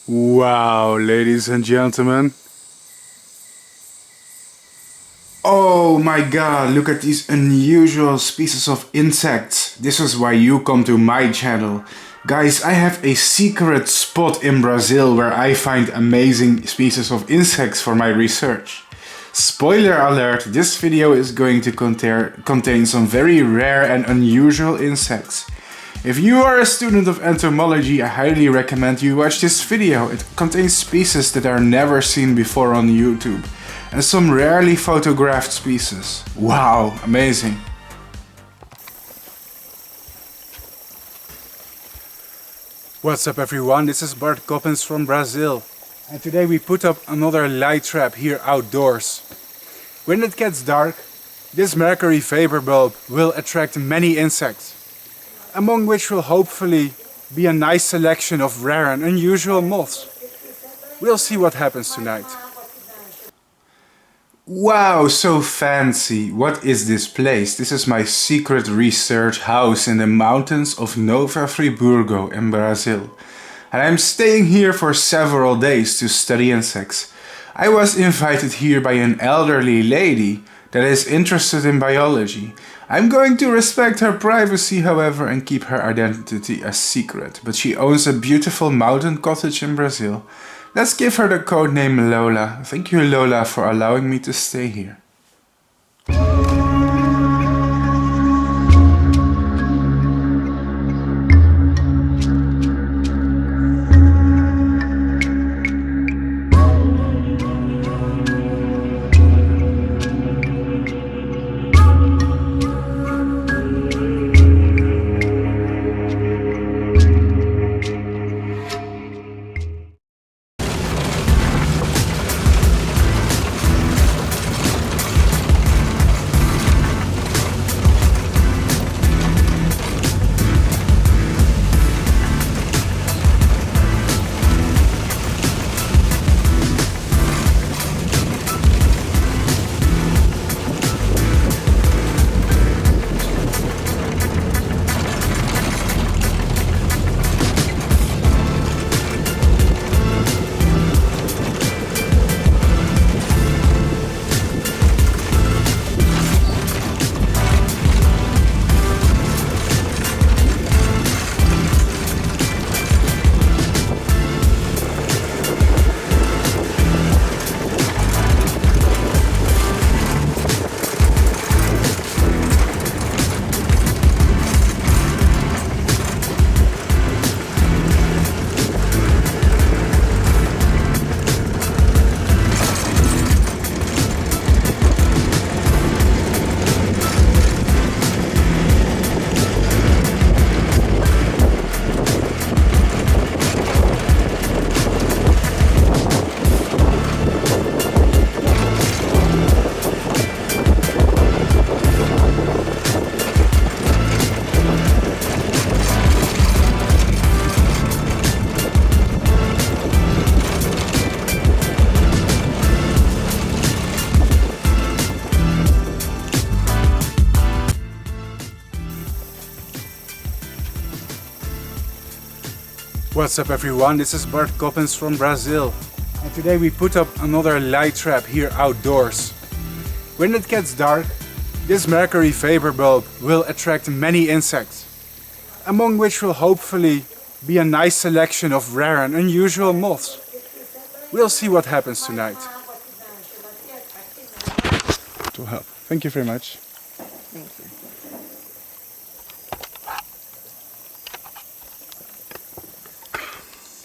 Wow, ladies and gentlemen. Oh my god, look at these unusual species of insects. This is why you come to my channel. Guys, I have a secret spot in Brazil where I find amazing species of insects for my research. Spoiler alert, this video is going to contain some very rare and unusual insects. If you are a student of entomology, I highly recommend you watch this video. It contains species that are never seen before on YouTube and some rarely photographed species. Wow, amazing. What's up everyone, this is Bart Coppens from Brazil. And today we put up another light trap here outdoors. When it gets dark, this mercury vapor bulb will attract many insects, among which will hopefully be a nice selection of rare and unusual moths. We'll see what happens tonight. Wow, so fancy! What is this place? This is my secret research house in the mountains of Nova Friburgo in Brazil. And I'm staying here for several days to study insects. I was invited here by an elderly lady that is interested in biology. I'm going to respect her privacy, however, and keep her identity a secret. But she owns a beautiful mountain cottage in Brazil. Let's give her the codename Lola. Thank you, Lola, for allowing me to stay here. What's up everyone, this is Bart Coppens from Brazil. And today we put up another light trap here outdoors. When it gets dark, this mercury vapor bulb will attract many insects, among which will hopefully be a nice selection of rare and unusual moths. We'll see what happens tonight. To help. Thank you very much. Thank you.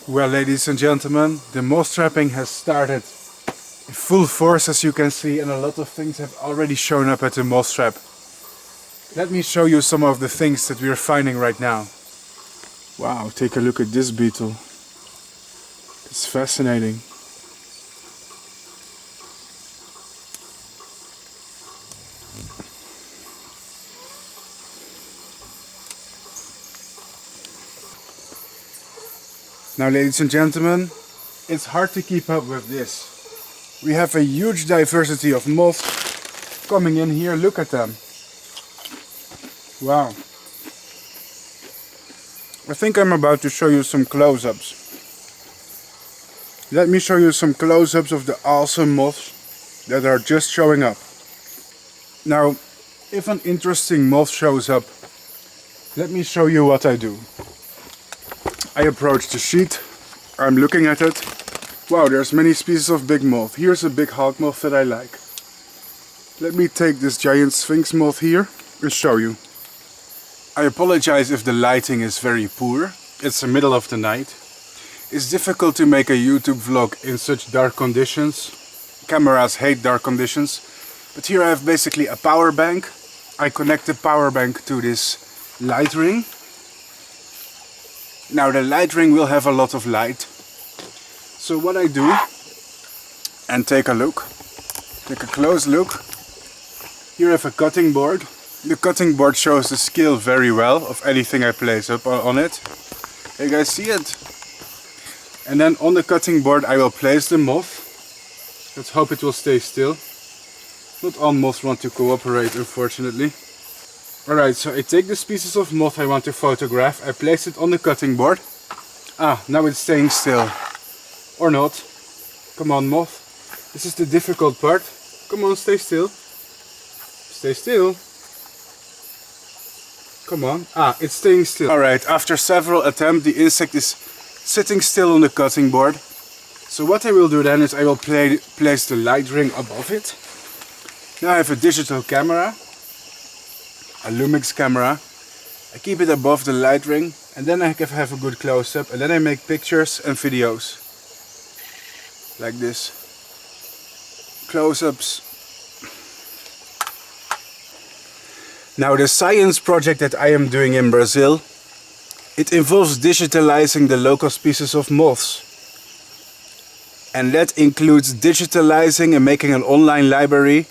Well, ladies and gentlemen, the moth trapping has started in full force, as you can see, and a lot of things have already shown up at the moth trap. Let me show you some of the things that we are finding right now. Wow, take a look at this beetle. It's fascinating. Now, ladies and gentlemen, it's hard to keep up with this. We have a huge diversity of moths coming in here. Look at them. Wow. I think I'm about to show you some close-ups. Let me show you some close-ups of the awesome moths that are just showing up. Now, if an interesting moth shows up, let me show you what I do. I approach the sheet, I'm looking at it. Wow, there's many species of big moth. Here's a big hawk moth that I like. Let me take this giant sphinx moth here and show you. I apologize if the lighting is very poor. It's the middle of the night. It's difficult to make a YouTube vlog in such dark conditions. Cameras hate dark conditions. But here I have basically a power bank. I connect the power bank to this light ring. Now the light ring will have a lot of light. So what I do, and take a look, take a close look. Here I have a cutting board. The cutting board shows the scale very well of anything I place up on it. You guys see it? And then on the cutting board I will place the moth. Let's hope it will stay still. Not all moths want to cooperate, unfortunately. Alright, so I take the species of moth I want to photograph, I place it on the cutting board. Ah, now it's staying still. Or not. Come on, moth. This is the difficult part. Come on, stay still. Stay still. Come on. Ah, it's staying still. Alright, after several attempts, the insect is sitting still on the cutting board. So what I will do then is I will place the light ring above it. Now I have a digital camera. A Lumix camera. I keep it above the light ring and then I can have a good close-up and then I make pictures and videos. Like this. Close-ups. Now the science project that I am doing in Brazil, it involves digitalizing the local species of moths. And that includes digitalizing and making an online library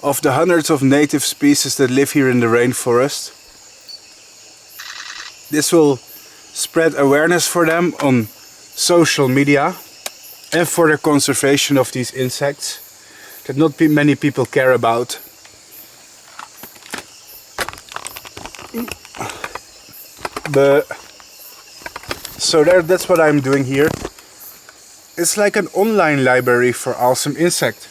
of the hundreds of native species that live here in the rainforest. This will spread awareness for them on social media and for the conservation of these insects that not many people care about. So that's what I'm doing here. It's like an online library for awesome insects.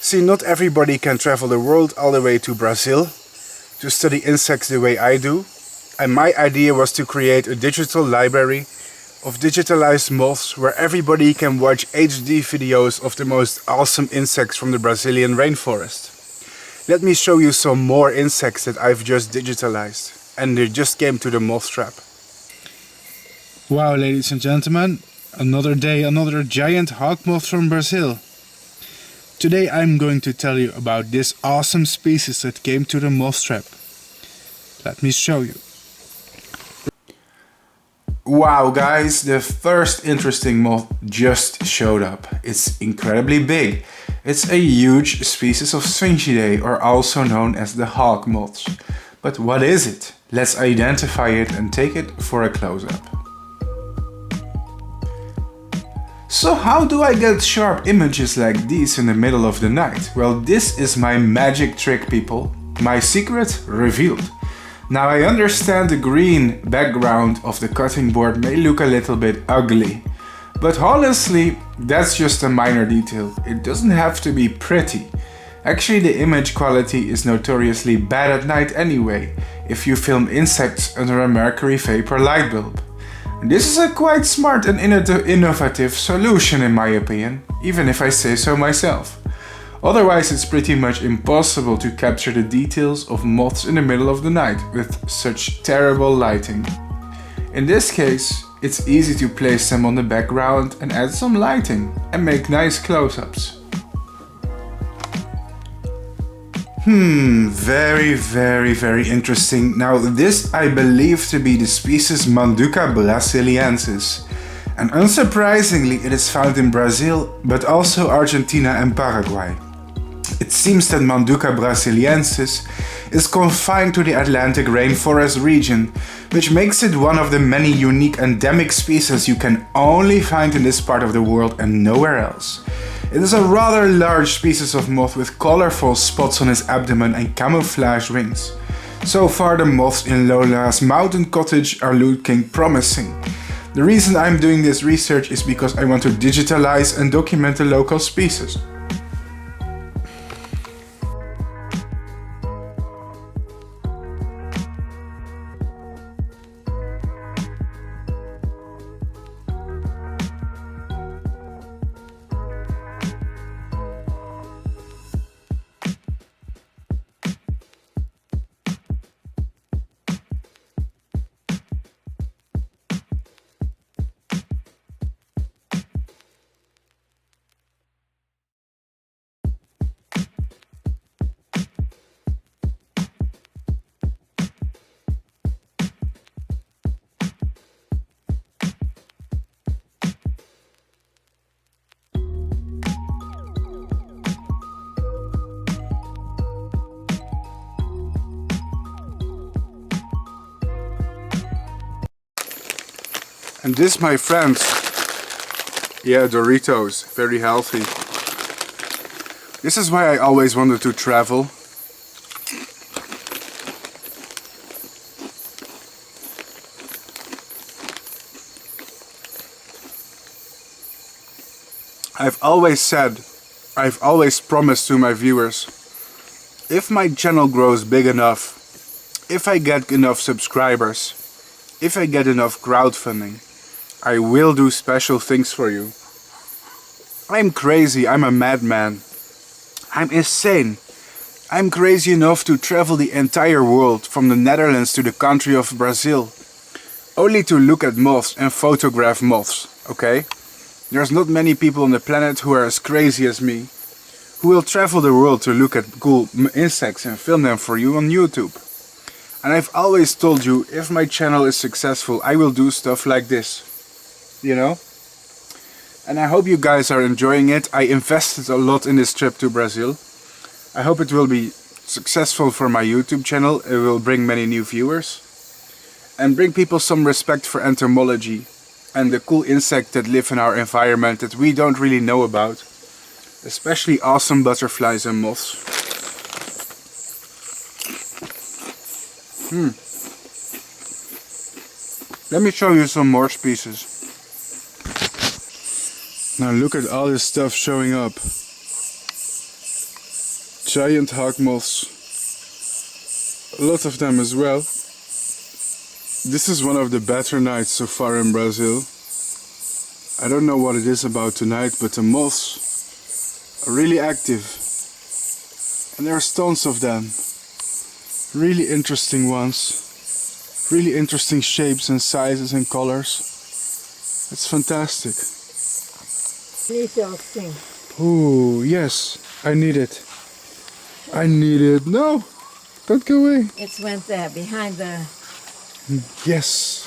See, not everybody can travel the world all the way to Brazil to study insects the way I do. And my idea was to create a digital library of digitalized moths where everybody can watch HD videos of the most awesome insects from the Brazilian rainforest. Let me show you some more insects that I've just digitalized. And they just came to the moth trap. Wow, ladies and gentlemen, another day, another giant hawk moth from Brazil. Today I'm going to tell you about this awesome species that came to the moth trap. Let me show you. Wow guys, the first interesting moth just showed up. It's incredibly big. It's a huge species of Saturniidae, or also known as the hawk moths. But what is it? Let's identify it and take it for a close-up. So how do I get sharp images like these in the middle of the night? Well, this is my magic trick, people. My secret revealed. Now I understand the green background of the cutting board may look a little bit ugly. But honestly, that's just a minor detail. It doesn't have to be pretty. Actually, the image quality is notoriously bad at night anyway, if you film insects under a mercury vapor light bulb. This is a quite smart and innovative solution in my opinion, even if I say so myself. Otherwise it's pretty much impossible to capture the details of moths in the middle of the night with such terrible lighting. In this case, it's easy to place them on the background and add some lighting and make nice close-ups. Very interesting. Now this I believe to be the species Manduca brasiliensis. And unsurprisingly it is found in Brazil, but also Argentina and Paraguay. It seems that Manduca brasiliensis is confined to the Atlantic rainforest region, which makes it one of the many unique endemic species you can only find in this part of the world and nowhere else. It is a rather large species of moth with colorful spots on its abdomen and camouflage wings. So far the moths in Lola's mountain cottage are looking promising. The reason I'm doing this research is because I want to digitalize and document the local species. And this, my friends, yeah, Doritos, very healthy. This is why I always wanted to travel. I've always promised to my viewers, if my channel grows big enough, if I get enough subscribers, if I get enough crowdfunding, I will do special things for you. I'm crazy, I'm a madman. I'm insane. I'm crazy enough to travel the entire world, from the Netherlands to the country of Brazil, only to look at moths and photograph moths, okay? There's not many people on the planet who are as crazy as me, who will travel the world to look at cool insects and film them for you on YouTube. And I've always told you, if my channel is successful, I will do stuff like this. You know? And I hope you guys are enjoying it. I invested a lot in this trip to Brazil. I hope it will be successful for my YouTube channel. It will bring many new viewers. And bring people some respect for entomology and the cool insects that live in our environment that we don't really know about. Especially awesome butterflies and moths. Let me show you some more species. Now look at all this stuff showing up. Giant hawk moths. A lot of them as well. This is one of the better nights so far in Brazil. I don't know what it is about tonight, but the moths are really active. And there's tons of them. Really interesting ones. Really interesting shapes and sizes and colors. It's fantastic. Oh, yes, I need it. I need it. No, don't go away. It went there, behind the... Yes.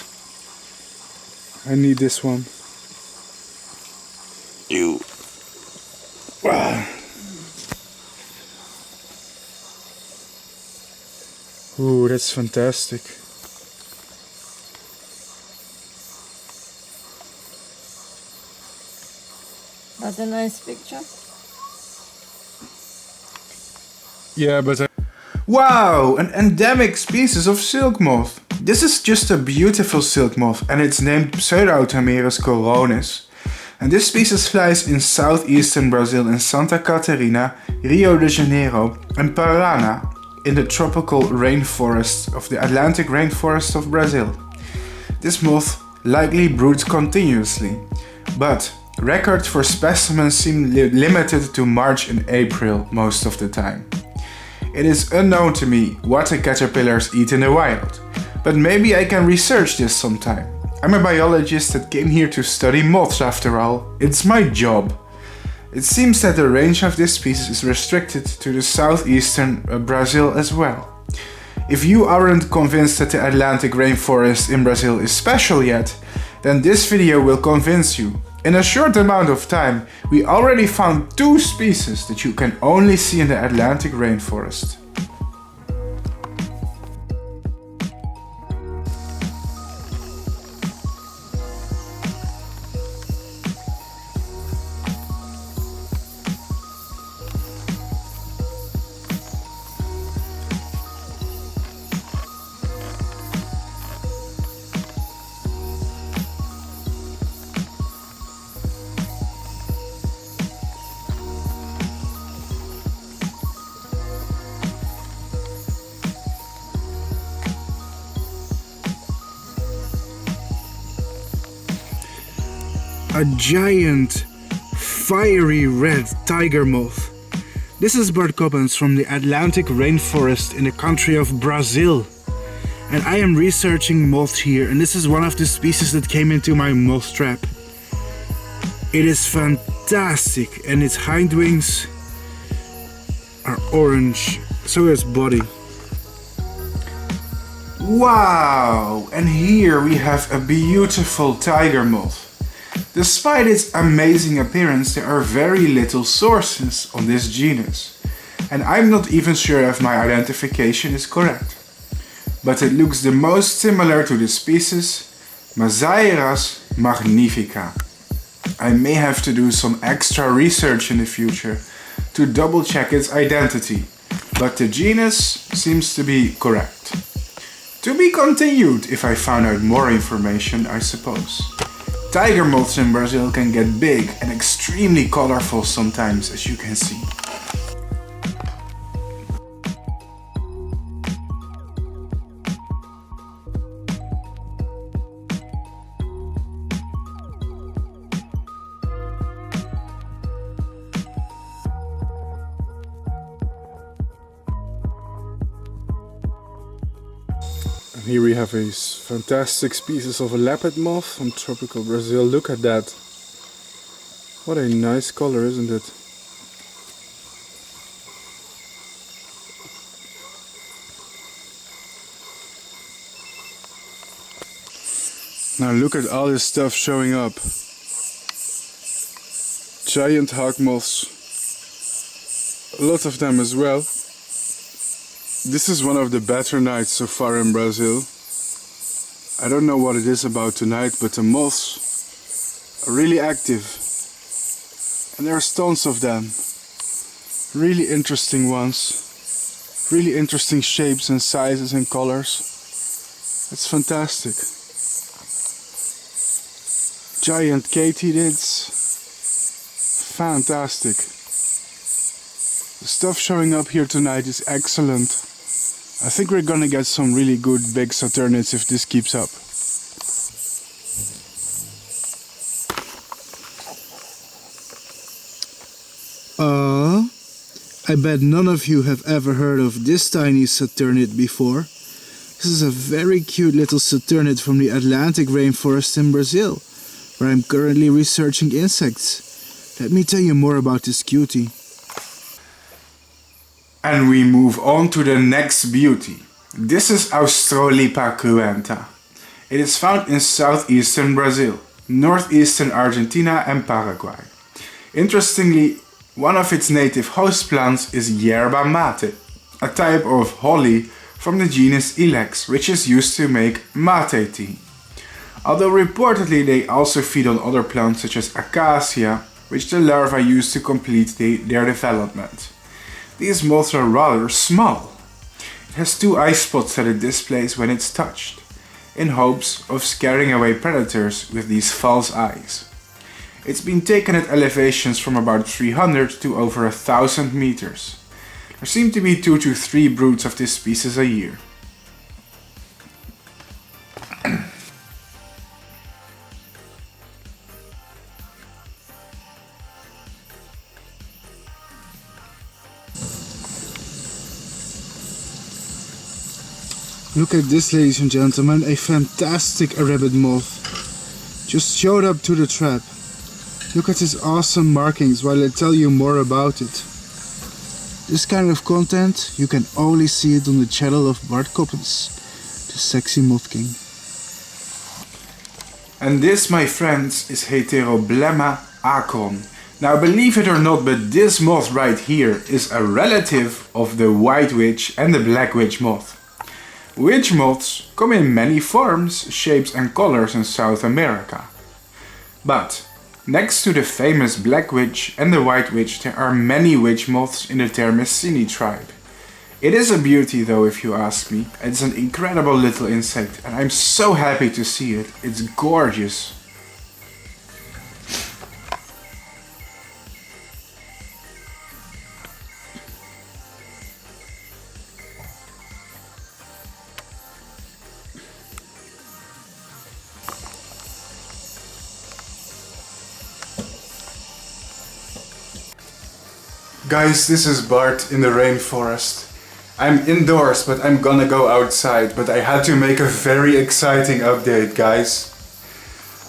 I need this one. Ew. Wow. Ooh, that's fantastic. That's a nice picture. Yeah, but wow, an endemic species of silk moth. This is just a beautiful silk moth and it's named Pseudothammerus coronis. And this species flies in southeastern Brazil in Santa Catarina, Rio de Janeiro and Paraná in the tropical rainforest of the Atlantic rainforest of Brazil. This moth likely broods continuously, but records for specimens seem limited to March and April most of the time. It is unknown to me what the caterpillars eat in the wild, but maybe I can research this sometime. I'm a biologist that came here to study moths after all. It's my job. It seems that the range of this species is restricted to the southeastern Brazil as well. If you aren't convinced that the Atlantic rainforest in Brazil is special yet, then this video will convince you. In a short amount of time, we already found 2 species that you can only see in the Atlantic rainforest. a giant fiery red tiger moth. This is Bart Coppens from the Atlantic rainforest in the country of Brazil. And I am researching moths here, and this is one of the species that came into my moth trap. It is fantastic, and its hind wings are orange, so is body. Wow! And here we have a beautiful tiger moth. Despite its amazing appearance, there are very little sources on this genus, and I'm not even sure if my identification is correct. But it looks the most similar to the species Masairas magnifica. I may have to do some extra research in the future to double check its identity, but the genus seems to be correct. To be continued if I found out more information, I suppose. Tiger moths in Brazil can get big and extremely colorful sometimes, as you can see. And here we have a fantastic species of a leopard moth from tropical Brazil. Look at that. What a nice color, isn't it? Now look at all this stuff showing up. Giant hawk moths. A lot of them as well. This is one of the better nights so far in Brazil. I don't know what it is about tonight, but the moths are really active. And there are tons of them. Really interesting ones. Really interesting shapes and sizes and colors. It's fantastic. Giant katydids. Fantastic. The stuff showing up here tonight is excellent. I think we're gonna get some really good big Saturniidae if this keeps up. I bet none of you have ever heard of this tiny Saturniidae before. This is a very cute little Saturniidae from the Atlantic rainforest in Brazil, where I'm currently researching insects. Let me tell you more about this cutie. And we move on to the next beauty. This is Australipa cruenta. It is found in southeastern Brazil, northeastern Argentina and Paraguay. Interestingly, one of its native host plants is yerba mate, a type of holly from the genus Ilex, which is used to make mate tea. Although reportedly they also feed on other plants such as acacia, which the larvae use to complete their development. These moths are rather small. It has 2 eye spots that it displays when it's touched, in hopes of scaring away predators with these false eyes. It's been taken at elevations from about 300 to over 1,000 meters. There seem to be 2 to 3 broods of this species a year. Look at this, ladies and gentlemen, a fantastic rabbit moth. Just showed up to the trap. Look at his awesome markings while I tell you more about it. This kind of content, you can only see it on the channel of Bart Coppens, the sexy moth king. And this, my friends, is Heteroblema acron. Now believe it or not, but this moth right here is a relative of the white witch and the black witch moth. Witch moths come in many forms, shapes and colors in South America. But next to the famous black witch and the white witch, there are many witch moths in the Termesini tribe. It is a beauty though, if you ask me. It's an incredible little insect and I'm so happy to see it. It's gorgeous. Guys, this is Bart in the rainforest. I'm indoors, but I'm gonna go outside, but I had to make a very exciting update, guys.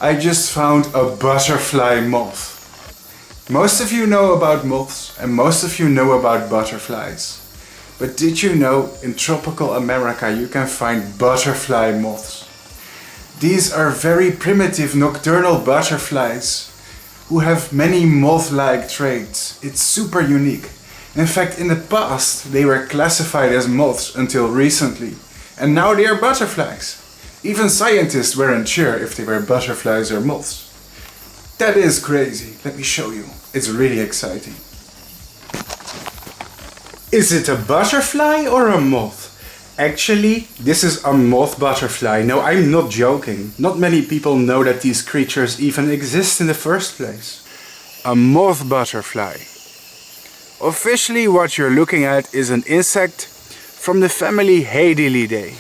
I just found a butterfly moth. Most of you know about moths, and most of you know about butterflies. But did you know in tropical America you can find butterfly moths? These are very primitive nocturnal butterflies who have many moth-like traits. It's super unique. In fact, in the past they were classified as moths until recently, and now they are butterflies. Even scientists weren't sure if they were butterflies or moths. That is crazy. Let me show you. It's really exciting. Is it a butterfly or a moth? Actually, this is a moth-butterfly. No, I'm not joking. Not many people know that these creatures even exist in the first place. A moth-butterfly. Officially, what you're looking at is an insect from the family Saturniidae.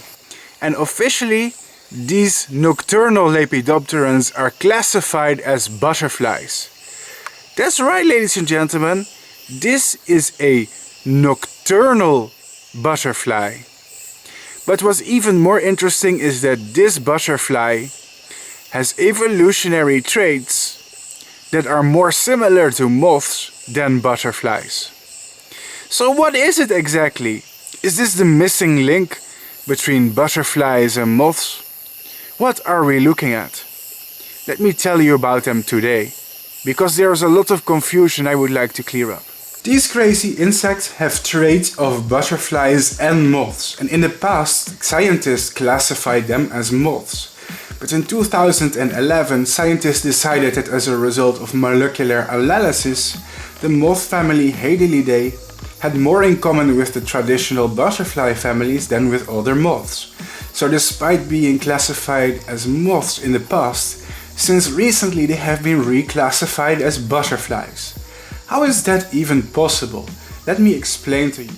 And officially, these nocturnal lepidopterans are classified as butterflies. That's right, ladies and gentlemen. This is a nocturnal butterfly. But what's even more interesting is that this butterfly has evolutionary traits that are more similar to moths than butterflies. So what is it exactly? Is this the missing link between butterflies and moths? What are we looking at? Let me tell you about them today, because there's a lot of confusion I would like to clear up. These crazy insects have traits of butterflies and moths, and in the past scientists classified them as moths. But in 2011 scientists decided that as a result of molecular analysis, the moth family Saturniidae had more in common with the traditional butterfly families than with other moths. So despite being classified as moths in the past, since recently they have been reclassified as butterflies. How is that even possible? Let me explain to you.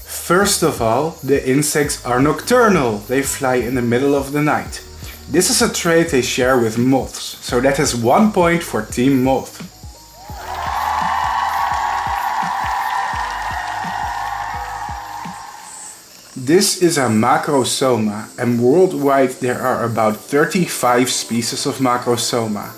First of all, the insects are nocturnal. They fly in the middle of the night. This is a trait they share with moths, so that is 1 point for Team Moth. This is a macrosoma, and worldwide there are about 35 species of macrosoma.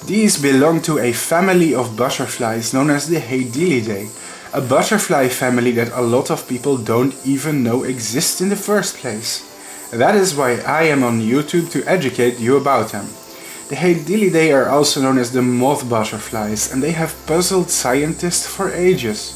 These belong to a family of butterflies known as the Saturniidae, a butterfly family that a lot of people don't even know exists in the first place. That is why I am on YouTube to educate you about them. The Saturniidae are also known as the moth butterflies, and they have puzzled scientists for ages,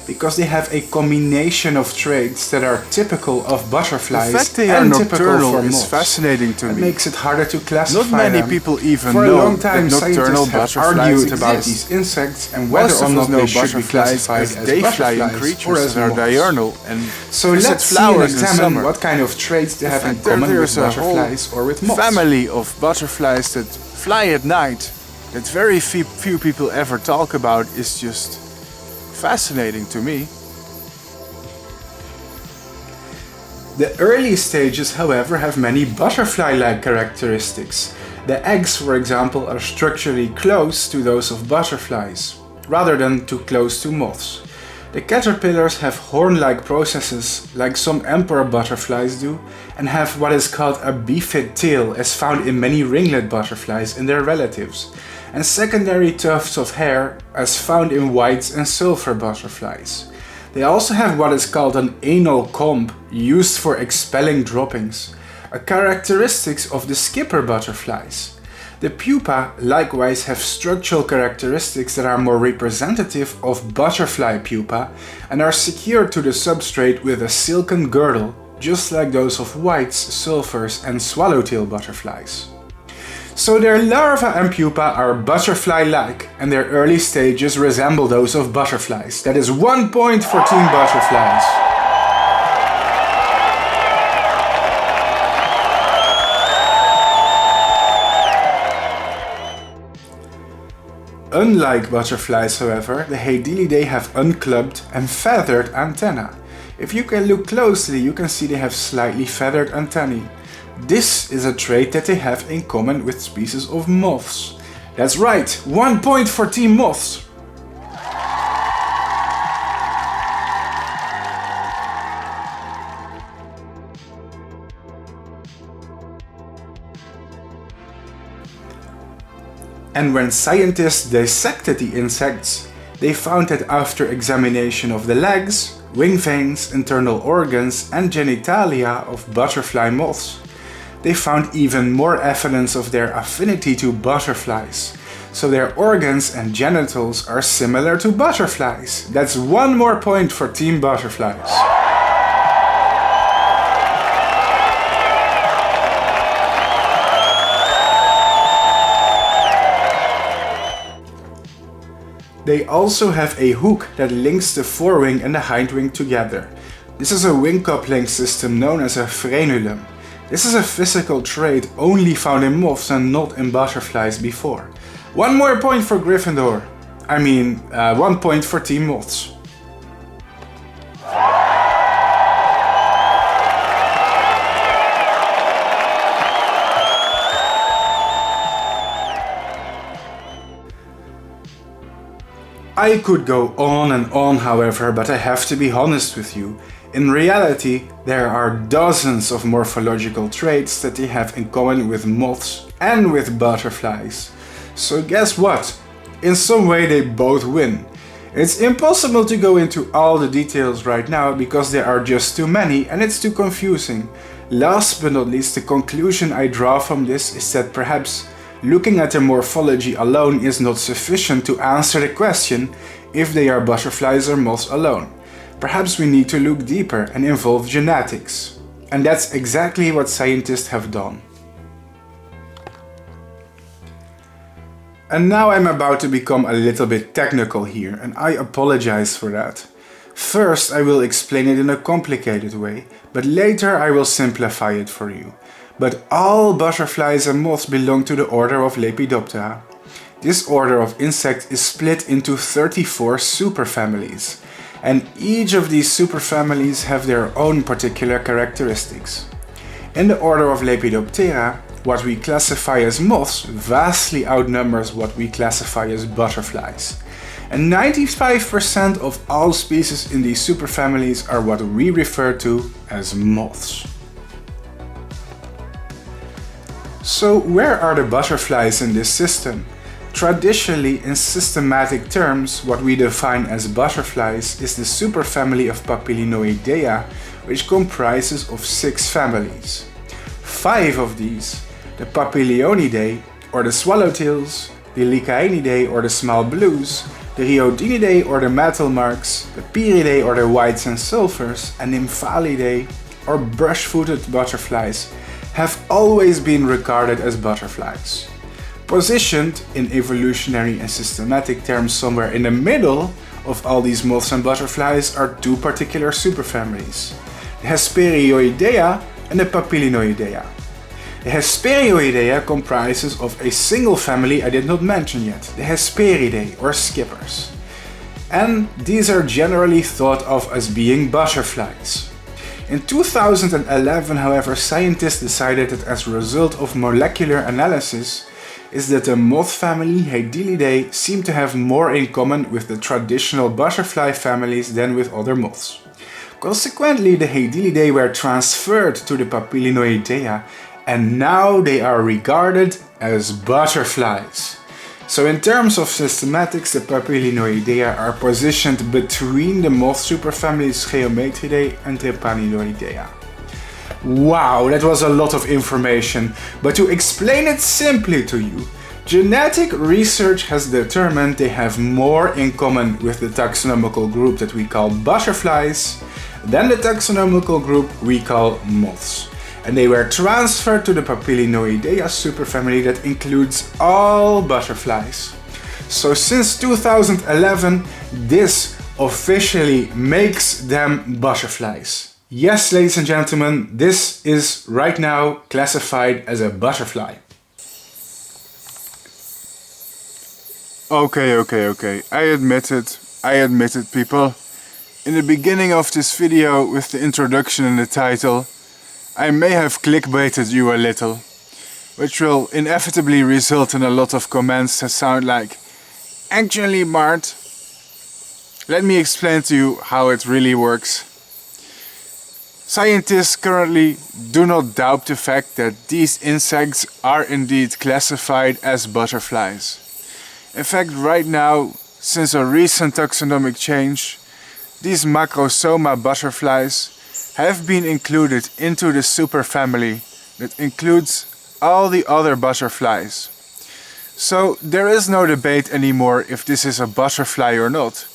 because they have a combination of traits that are typical of butterflies. The fact they are nocturnal is fascinating to me. It makes it harder to classify them. Not many people even know that nocturnal butterflies have argued about these insects and whether or not they should be classified as day-flying creatures that are diurnal and so let's see and examine what kind of traits they have in common with butterflies or with moths. Family of butterflies that fly at night that very few people ever talk about is just fascinating to me. The early stages, however, have many butterfly-like characteristics. The eggs, for example, are structurally close to those of butterflies, rather than too close to moths. The caterpillars have horn-like processes, like some emperor butterflies do, and have what is called a bifid tail, as found in many ringlet butterflies and their relatives, and secondary tufts of hair, as found in whites and sulfur butterflies. They also have what is called an anal comb, used for expelling droppings, a characteristic of the skipper butterflies. The pupa likewise have structural characteristics that are more representative of butterfly pupa and are secured to the substrate with a silken girdle, just like those of whites, sulfurs and swallowtail butterflies. So their larvae and pupa are butterfly-like, and their early stages resemble those of butterflies. That is 1 point for Team Butterflies. Unlike butterflies, however, the Haedelidae have unclubbed and feathered antennae. If you can look closely, you can see they have slightly feathered antennae. This is a trait that they have in common with species of moths. That's right, 1 point for Team Moths! And when scientists dissected the insects, they found that after examination of the legs, wing veins, internal organs and genitalia of butterfly moths, they found even more evidence of their affinity to butterflies. So their organs and genitals are similar to butterflies. That's 1 more point for Team Butterflies. They also have a hook that links the forewing and the hindwing together. This is a wing coupling system known as a frenulum. This is a physical trait only found in moths and not in butterflies before. 1 more point for Gryffindor. 1 point for Team Moths. I could go on and on, however, but I have to be honest with you. In reality, there are dozens of morphological traits that they have in common with moths and with butterflies. So guess what? In some way they both win. It's impossible to go into all the details right now because there are just too many and it's too confusing. Last but not least, the conclusion I draw from this is that perhaps looking at their morphology alone is not sufficient to answer the question if they are butterflies or moths alone. Perhaps we need to look deeper and involve genetics. And that's exactly what scientists have done. And now I'm about to become a little bit technical here, and I apologize for that. First, I will explain it in a complicated way, but later I will simplify it for you. But all butterflies and moths belong to the order of Lepidoptera. This order of insects is split into 34 superfamilies, and each of these superfamilies have their own particular characteristics. In the order of Lepidoptera, what we classify as moths vastly outnumbers what we classify as butterflies. And 95% of all species in these superfamilies are what we refer to as moths. So where are the butterflies in this system? Traditionally, in systematic terms, what we define as butterflies is the superfamily of Papilionoidea, which comprises of 6 families. 5 of these, the Papilionidae or the swallowtails, the Lycaenidae or the small blues, the Rhyodinidae or the metal marks, the Piridae or the whites and sulfurs, and Nymphalidae or brush-footed butterflies have always been regarded as butterflies. Positioned in evolutionary and systematic terms somewhere in the middle of all these moths and butterflies are 2 particular superfamilies, the Hesperioidea and the Papilionoidea. The Hesperioidea comprises of a single family I did not mention yet, the Hesperidae or skippers. And these are generally thought of as being butterflies. In 2011, however, scientists decided that as a result of molecular analysis, is that the moth family Haedelidae seem to have more in common with the traditional butterfly families than with other moths. Consequently, the Haedelidae were transferred to the Papilionoidea, and now they are regarded as butterflies. So in terms of systematics, the Papilionoidea are positioned between the moth superfamilies Geometridae and Trepanidoidea. Wow, that was a lot of information, but to explain it simply to you, genetic research has determined they have more in common with the taxonomical group that we call butterflies than the taxonomical group we call moths. And they were transferred to the Papilionoidea superfamily that includes all butterflies. So since 2011, this officially makes them butterflies. Yes, ladies and gentlemen, this is right now classified as a butterfly. Okay. I admit it, people. In the beginning of this video, with the introduction and the title, I may have clickbaited you a little, which will inevitably result in a lot of comments that sound like, "Actually, Bart, let me explain to you how it really works." Scientists currently do not doubt the fact that these insects are indeed classified as butterflies. In fact, right now, since a recent taxonomic change, these Macrosoma butterflies have been included into the superfamily that includes all the other butterflies. So there is no debate anymore if this is a butterfly or not.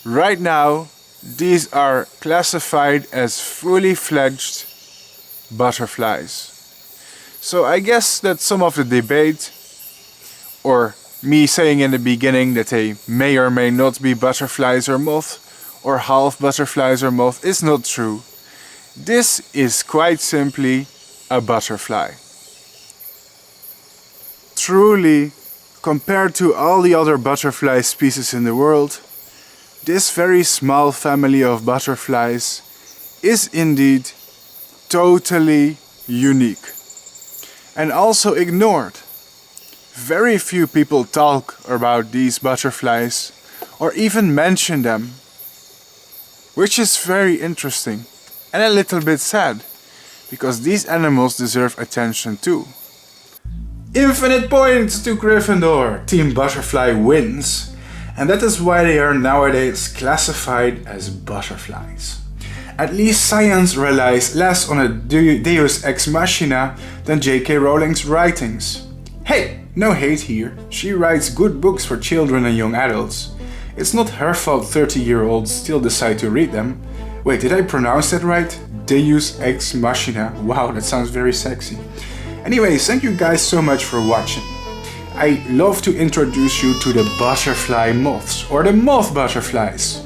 Right now, these are classified as fully fledged butterflies. So I guess that some of the debate, or me saying in the beginning that they may or may not be butterflies or moth, or half butterflies or moth, is not true. This is quite simply a butterfly. Truly, compared to all the other butterfly species in the world, this very small family of butterflies is indeed totally unique and also ignored. Very few people talk about these butterflies or even mention them, which is very interesting and a little bit sad, because these animals deserve attention too. Infinite points to Gryffindor! Team Butterfly wins. And that is why they are nowadays classified as butterflies. At least science relies less on a deus ex machina than J.K. Rowling's writings. Hey, no hate here. She writes good books for children and young adults. It's not her fault 30-year-olds still decide to read them. Wait, did I pronounce that right? Deus ex machina. Wow, that sounds very sexy. Anyways, thank you guys so much for watching. I love to introduce you to the butterfly moths, or the moth butterflies,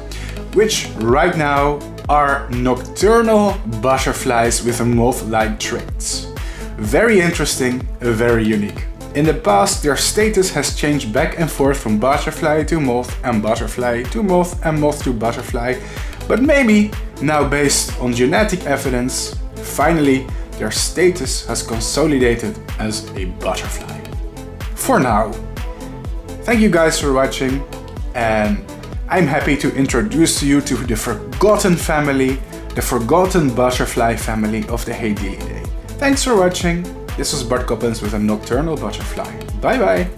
which right now are nocturnal butterflies with a moth-like traits. Very interesting, very unique. In the past, their status has changed back and forth from butterfly to moth and butterfly to moth and moth to butterfly, but maybe now, based on genetic evidence, finally their status has consolidated as a butterfly. For now. Thank you guys for watching, and I'm happy to introduce you to the forgotten family, the forgotten butterfly family of the Saturniidae. Thanks for watching. This was Bart Coppens with a nocturnal butterfly. Bye bye!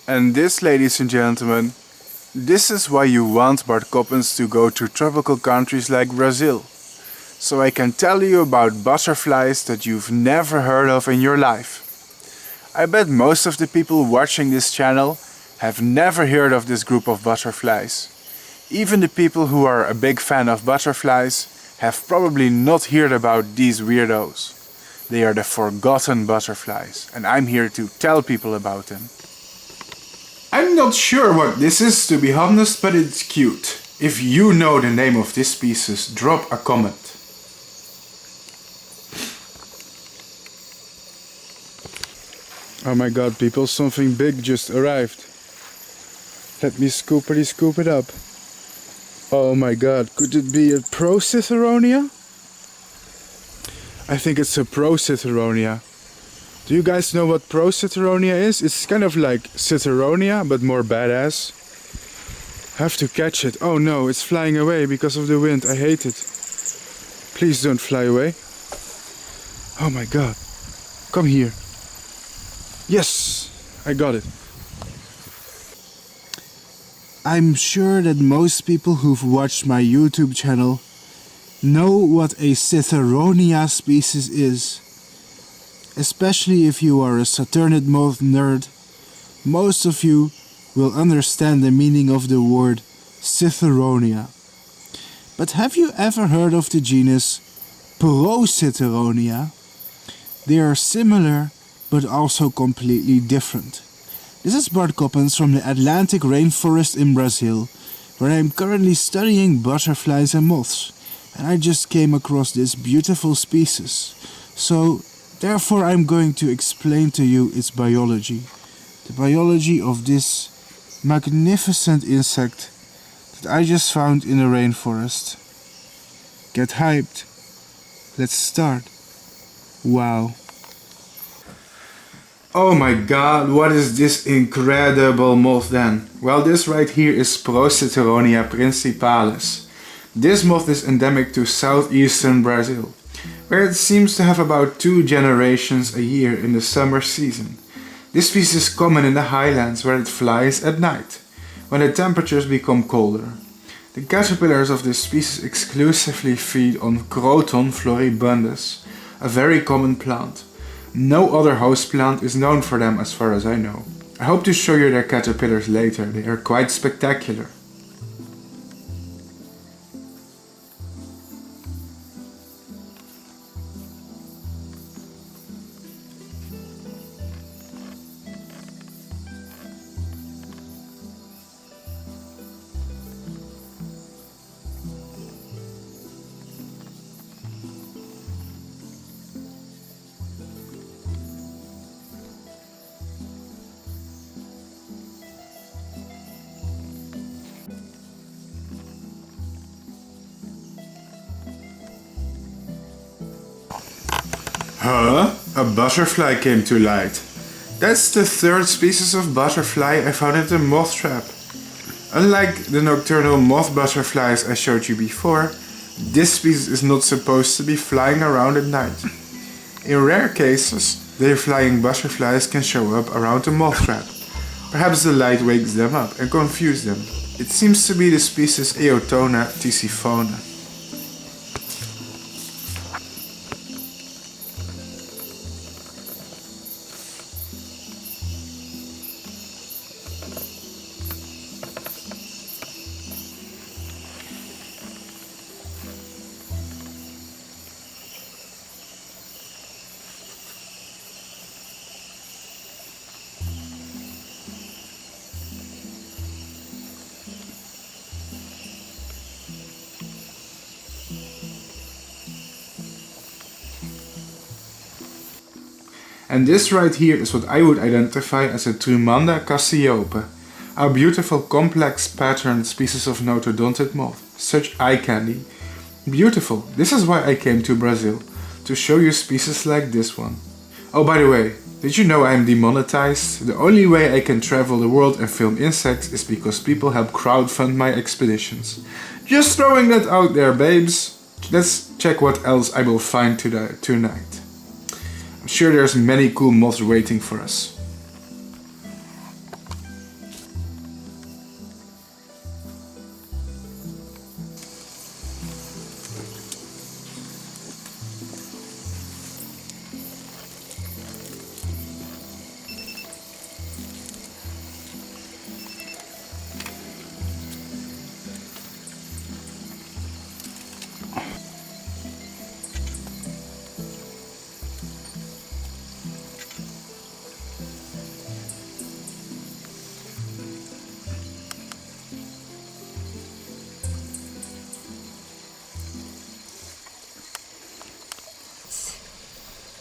And this, ladies and gentlemen, this is why you want Bart Coppens to go to tropical countries like Brazil. So I can tell you about butterflies that you've never heard of in your life. I bet most of the people watching this channel have never heard of this group of butterflies. Even the people who are a big fan of butterflies have probably not heard about these weirdos. They are the forgotten butterflies, and I'm here to tell people about them. I'm not sure what this is, to be honest, but it's cute. If you know the name of this species, drop a comment. Oh my god, people, something big just arrived. Let me scoopity scoop it up. Oh my god, could it be a Pro-Citheronia? I think it's a Pro-Citheronia. Do you guys know what Pro-Citheronia is? It's kind of like Citheronia, but more badass. Have to catch it. Oh no, it's flying away because of the wind. I hate it. Please don't fly away. Oh my god. Come here. Yes, I got it. I'm sure that most people who've watched my YouTube channel know what a Citheronia species is. Especially if you are a Saturnid moth nerd, most of you will understand the meaning of the word Citheronia. But have you ever heard of the genus Pro-Citheronia? They are similar, but also completely different. This is Bart Coppens from the Atlantic rainforest in Brazil, where I am currently studying butterflies and moths, and I just came across this beautiful species. So, therefore I'm going to explain to you its biology. The biology of this magnificent insect that I just found in the rainforest. Get hyped. Let's start. Wow. Oh my god, what is this incredible moth then? Well, this right here is Prociteronia principalis. This moth is endemic to southeastern Brazil, where it seems to have about 2 generations a year in the summer season. This species is common in the highlands where it flies at night, when the temperatures become colder. The caterpillars of this species exclusively feed on Croton floribundus, a very common plant. No other host plant is known for them as far as I know. I hope to show you their caterpillars later, they are quite spectacular. Huh? A butterfly came to light. That's the 3rd species of butterfly I found in the moth trap. Unlike the nocturnal moth butterflies I showed you before, this species is not supposed to be flying around at night. In rare cases, the flying butterflies can show up around the moth trap. Perhaps the light wakes them up and confuses them. It seems to be the species Eotona tisiphona. And this right here is what I would identify as a Trumanda cassiope, a beautiful complex patterned species of notodonted moth. Such eye candy. Beautiful. This is why I came to Brazil, to show you species like this one. Oh, by the way, did you know I am demonetized? The only way I can travel the world and film insects is because people help crowdfund my expeditions. Just throwing that out there, babes. Let's check what else I will find tonight. I'm sure there's many cool moths waiting for us.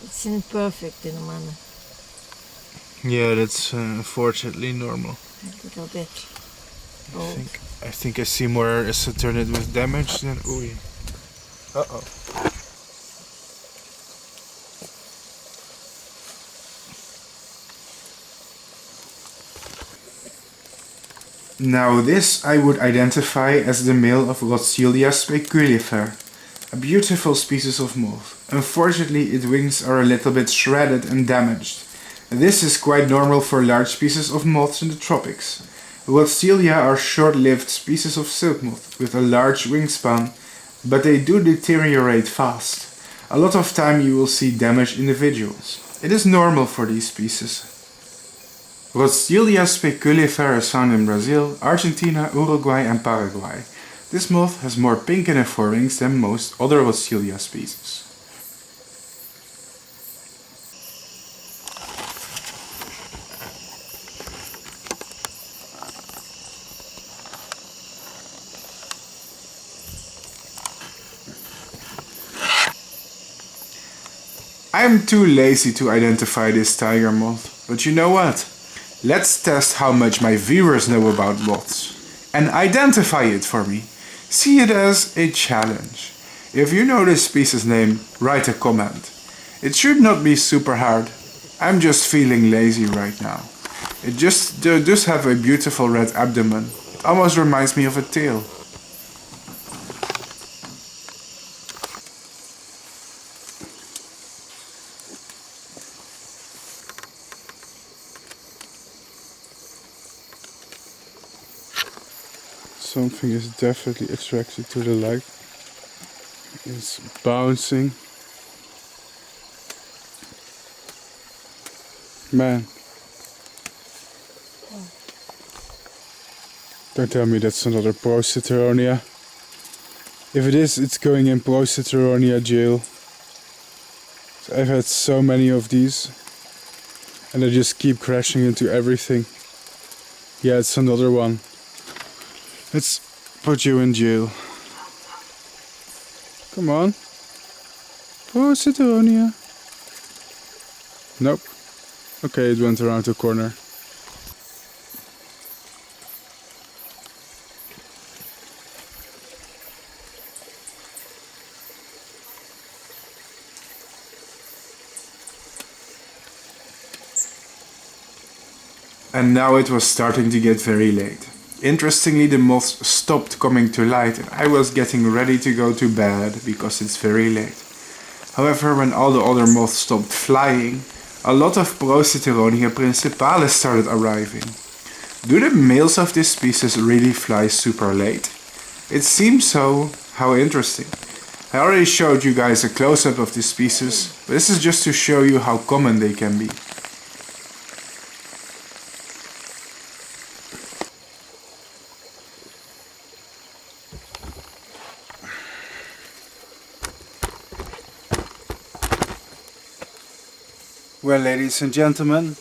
It's imperfect in a manner. Yeah, that's unfortunately normal. A little bit. I think I see more Saturniidae with damage than ooey. Uh-oh. Now this I would identify as the male of Rotzilia speculifer, a beautiful species of moth. Unfortunately, its wings are a little bit shredded and damaged. This is quite normal for large species of moths in the tropics. Rotzilia are short-lived species of silk moth with a large wingspan, but they do deteriorate fast. A lot of time you will see damaged individuals. It is normal for these species. Rotzilia speculifer is found in Brazil, Argentina, Uruguay and Paraguay. This moth has more pink in the forewings than most other Rotzilia species. I'm too lazy to identify this tiger moth, but you know what? Let's test how much my viewers know about moths and identify it for me. See it as a challenge. If you know this species name, write a comment. It should not be super hard. I'm just feeling lazy right now. It just does have a beautiful red abdomen. It almost reminds me of a tail. Something is definitely attracted to the light. It's bouncing. Man. Don't tell me that's another Prociteronia. If it is, it's going in Prociteronia jail. I've had so many of these. And they just keep crashing into everything. Yeah, it's another one. Let's put you in jail. Come on. Prociteronia. Nope. Okay, it went around the corner. And now it was starting to get very late. Interestingly, the moths stopped coming to light and I was getting ready to go to bed because it's very late. However, when all the other moths stopped flying, a lot of Prociteronia principales started arriving. Do the males of this species really fly super late? It seems so. How interesting. I already showed you guys a close-up of this species, but this is just to show you how common they can be. Well, ladies and gentlemen,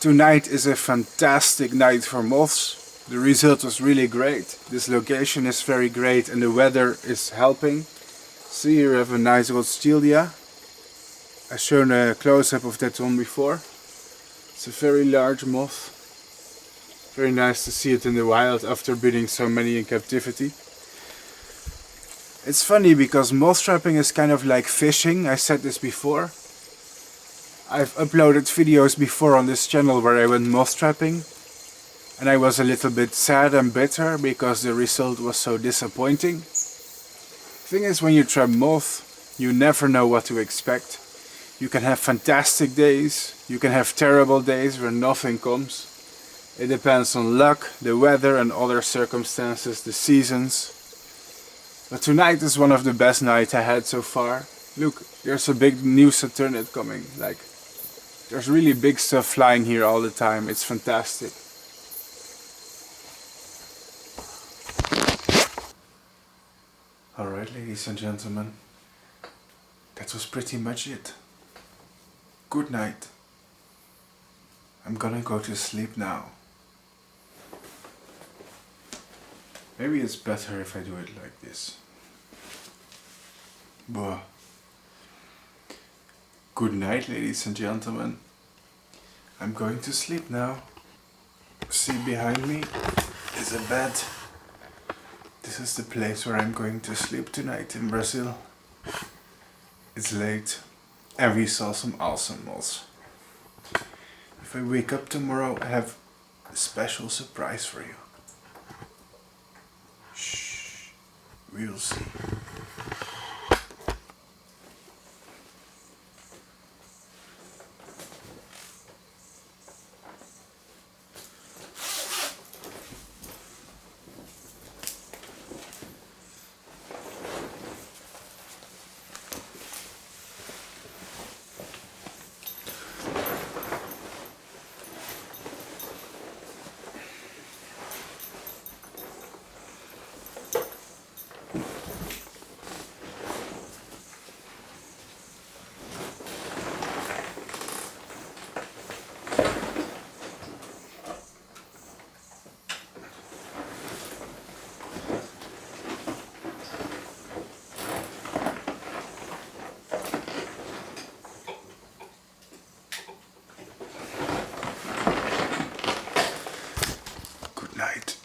tonight is a fantastic night for moths. The result was really great. This location is very great and the weather is helping. See, here we have a nice old Stelia. I've shown a close-up of that one before. It's a very large moth. Very nice to see it in the wild after breeding so many in captivity. It's funny because moth trapping is kind of like fishing. I said this before. I've uploaded videos before on this channel where I went moth trapping and I was a little bit sad and bitter because the result was so disappointing. Thing is, when you trap moth, you never know what to expect. You can have fantastic days, you can have terrible days where nothing comes. It depends on luck, the weather and other circumstances, the seasons. But tonight is one of the best nights I had so far. Look, there's a big new Saturniidae coming. There's really big stuff flying here all the time. It's fantastic. Alright, ladies and gentlemen. That was pretty much it. Good night. I'm gonna go to sleep now. Maybe it's better if I do it like this. Buh. Good night, ladies and gentlemen. I'm going to sleep now. See, behind me is a bed. This is the place where I'm going to sleep tonight in Brazil. It's late and we saw some awesome moths. If I wake up tomorrow, I have a special surprise for you. Shh, we'll see. night.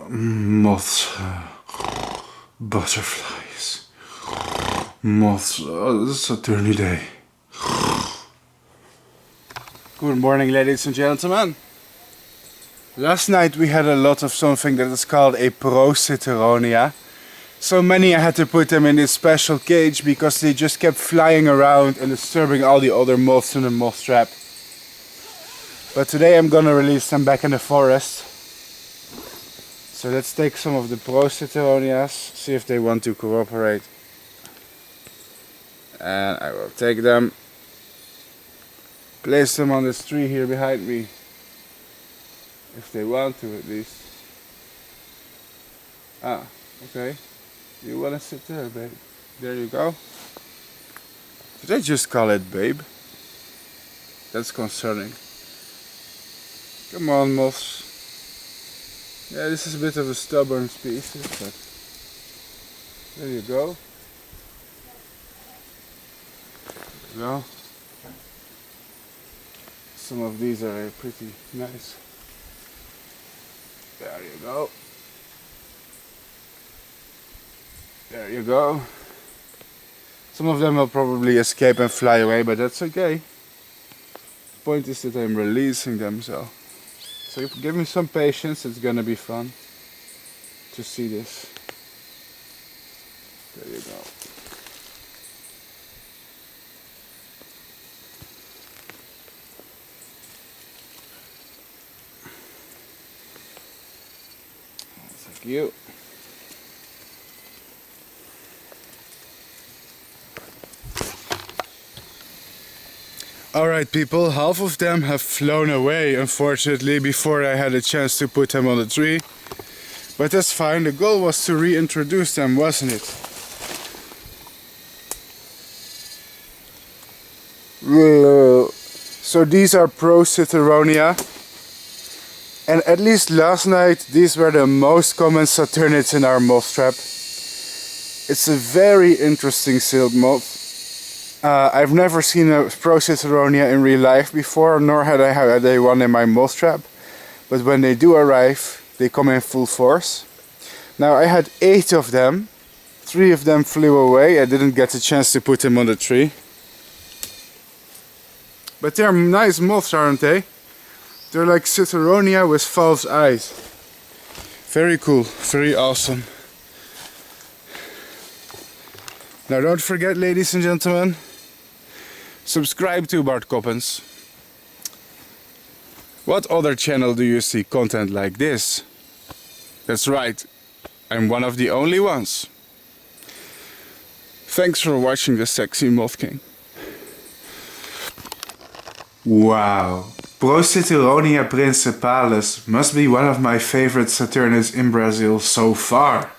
Moths, butterflies, moths, Saturniidae. Good morning, ladies and gentlemen. Last night we had a lot of something that is called a Prociteronia. So many I had to put them in this special cage because they just kept flying around and disturbing all the other moths in the moth trap. But today I'm gonna release them back in the forest. So let's take some of the Prociteronias, see if they want to cooperate. And I will take them, place them on this tree here behind me. If they want to, at least. Ah, okay. You wanna sit there, babe? There you go. Did I just call it babe? That's concerning. Come on, moths. Yeah, this is a bit of a stubborn species, but there you go. There you go. Some of these are pretty nice. There you go. There you go. Some of them will probably escape and fly away, but that's okay. The point is that I'm releasing them, so give me some patience, it's gonna be fun to see this. There you go. Thank you. Alright people, half of them have flown away unfortunately before I had a chance to put them on the tree. But that's fine, the goal was to reintroduce them, wasn't it? So these are Prociteronia. And at least last night these were the most common Saturniids in our moth trap. It's a very interesting silk moth. I've never seen a Prociteronia in real life before, nor had I had one in my moth trap. But when they do arrive, they come in full force. Now I had 8 of them. 3 of them flew away. I didn't get a chance to put them on the tree. But they're nice moths, aren't they? They're like Saturniidae with false eyes. Very cool, very awesome. Now don't forget, ladies and gentlemen, subscribe to Bart Coppens. What other channel do you see content like this? That's right, I'm one of the only ones. Thanks for watching the sexy Moth King. Wow, Prociteronia principalis must be one of my favorite Saturniids in Brazil so far.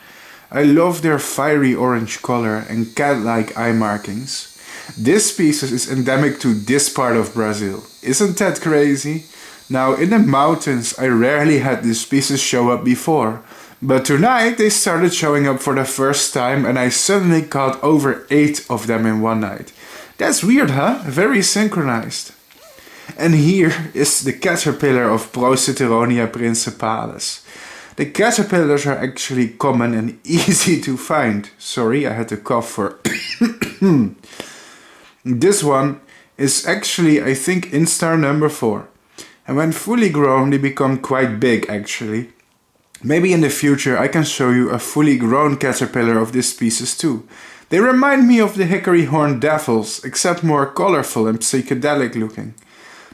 I love their fiery orange color and cat-like eye markings. This species is endemic to this part of Brazil. Isn't that crazy? Now in the mountains I rarely had this species show up before, but tonight they started showing up for the first time and I suddenly caught over 8 of them in one night. That's weird, huh? Very synchronized. And here is the caterpillar of Prociteronia principalis. The caterpillars are actually common and easy to find. Sorry, I had to cough for... This one is actually, I think, instar number 4. And when fully grown, they become quite big actually. Maybe in the future I can show you a fully grown caterpillar of this species too. They remind me of the hickory horned devils, except more colorful and psychedelic looking.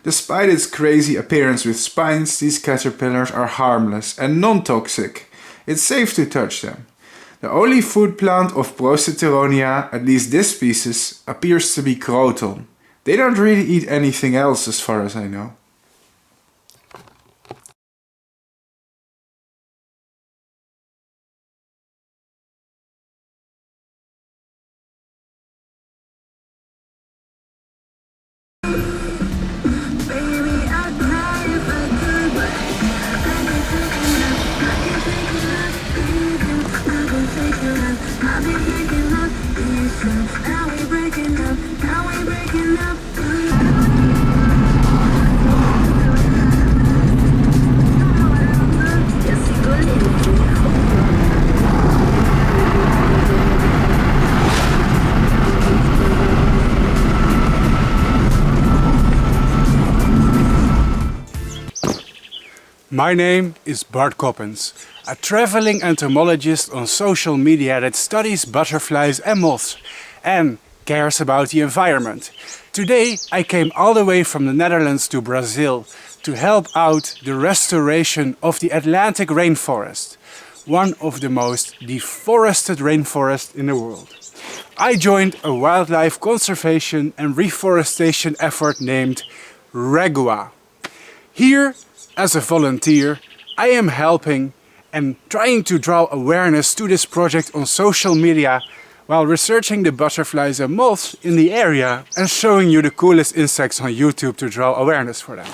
Despite its crazy appearance with spines, these caterpillars are harmless and non-toxic. It's safe to touch them. The only food plant of Prociteronia, at least this species, appears to be croton. They don't really eat anything else as far as I know. I've been thinking of you since My name is Bart Coppens, a traveling entomologist on social media that studies butterflies and moths and cares about the environment. Today I came all the way from the Netherlands to Brazil to help out the restoration of the Atlantic rainforest, one of the most deforested rainforests in the world. I joined a wildlife conservation and reforestation effort named REGUA. Here, as a volunteer, I am helping and trying to draw awareness to this project on social media while researching the butterflies and moths in the area and showing you the coolest insects on YouTube to draw awareness for them.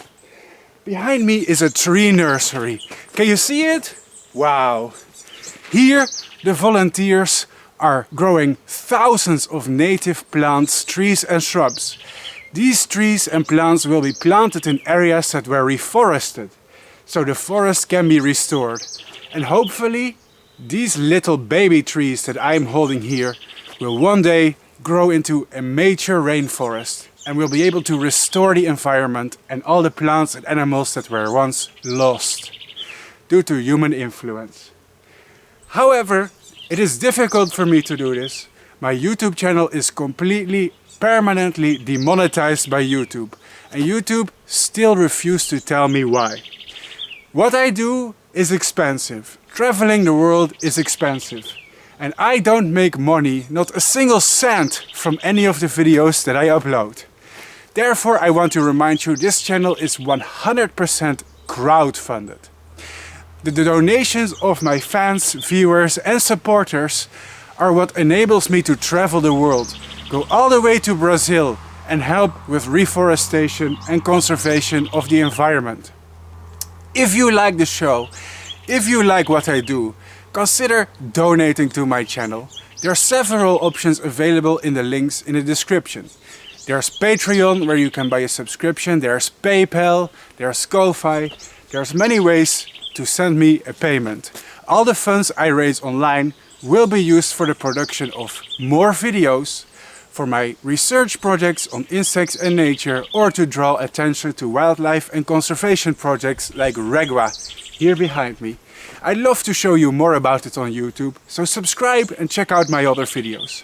Behind me is a tree nursery. Can you see it? Wow! Here the volunteers are growing thousands of native plants, trees and shrubs. These trees and plants will be planted in areas that were reforested, so the forest can be restored. And hopefully these little baby trees that I'm holding here will one day grow into a major rainforest and will be able to restore the environment and all the plants and animals that were once lost due to human influence. However, it is difficult for me to do this. My YouTube channel is completely, permanently demonetized by YouTube, and YouTube still refuses to tell me why. What I do is expensive. Traveling the world is expensive. And I don't make money, not a single cent, from any of the videos that I upload. Therefore, I want to remind you this channel is 100% crowdfunded. The donations of my fans, viewers and supporters are what enables me to travel the world, go all the way to Brazil and help with reforestation and conservation of the environment. If you like the show, if you like what I do, consider donating to my channel. There are several options available in the links in the description. There's Patreon, where you can buy a subscription. There's PayPal, there's Ko-Fi. There's many ways to send me a payment. All the funds I raise online will be used for the production of more videos, for my research projects on insects and nature, or to draw attention to wildlife and conservation projects like REGUA here behind me. I'd love to show you more about it on YouTube, so subscribe and check out my other videos.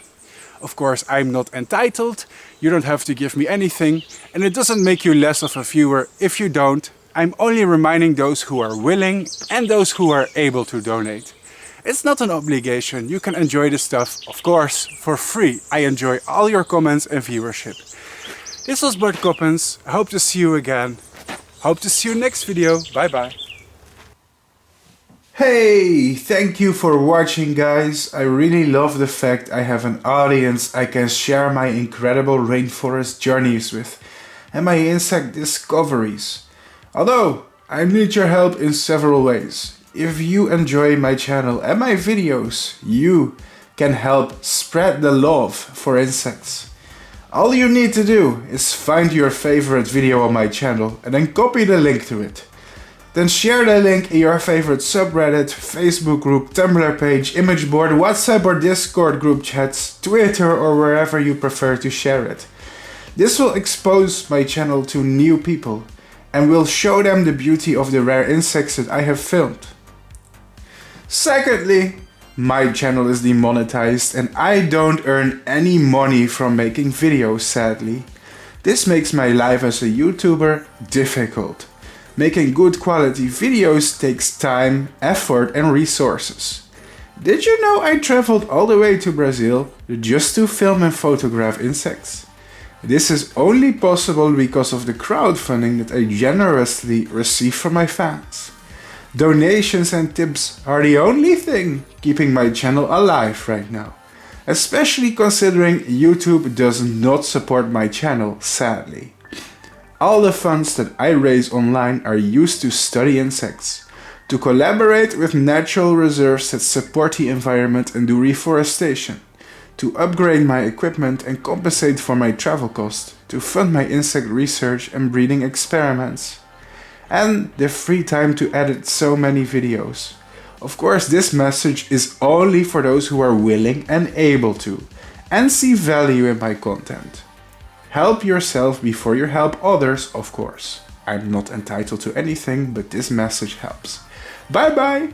Of course, I'm not entitled, you don't have to give me anything, and it doesn't make you less of a viewer if you don't. I'm only reminding those who are willing and those who are able to donate. It's not an obligation, you can enjoy the stuff, of course, for free. I enjoy all your comments and viewership. This was Bart Coppens, I hope to see you again. Hope to see you next video, bye bye. Hey, thank you for watching, guys. I really love the fact I have an audience I can share my incredible rainforest journeys with and my insect discoveries. Although, I need your help in several ways. If you enjoy my channel and my videos, you can help spread the love for insects. All you need to do is find your favorite video on my channel and then copy the link to it. Then share the link in your favorite subreddit, Facebook group, Tumblr page, image board, WhatsApp or Discord group chats, Twitter or wherever you prefer to share it. This will expose my channel to new people and will show them the beauty of the rare insects that I have filmed. Secondly, my channel is demonetized and I don't earn any money from making videos, sadly. This makes my life as a YouTuber difficult. Making good quality videos takes time, effort and resources. Did you know I traveled all the way to Brazil just to film and photograph insects? This is only possible because of the crowdfunding that I generously receive from my fans. Donations and tips are the only thing keeping my channel alive right now. Especially considering YouTube does not support my channel, sadly. All the funds that I raise online are used to study insects, to collaborate with natural reserves that support the environment and do reforestation, to upgrade my equipment and compensate for my travel costs, to fund my insect research and breeding experiments, and the free time to edit so many videos. Of course, this message is only for those who are willing and able to, and see value in my content. Help yourself before you help others, of course. I'm not entitled to anything, but this message helps. Bye bye!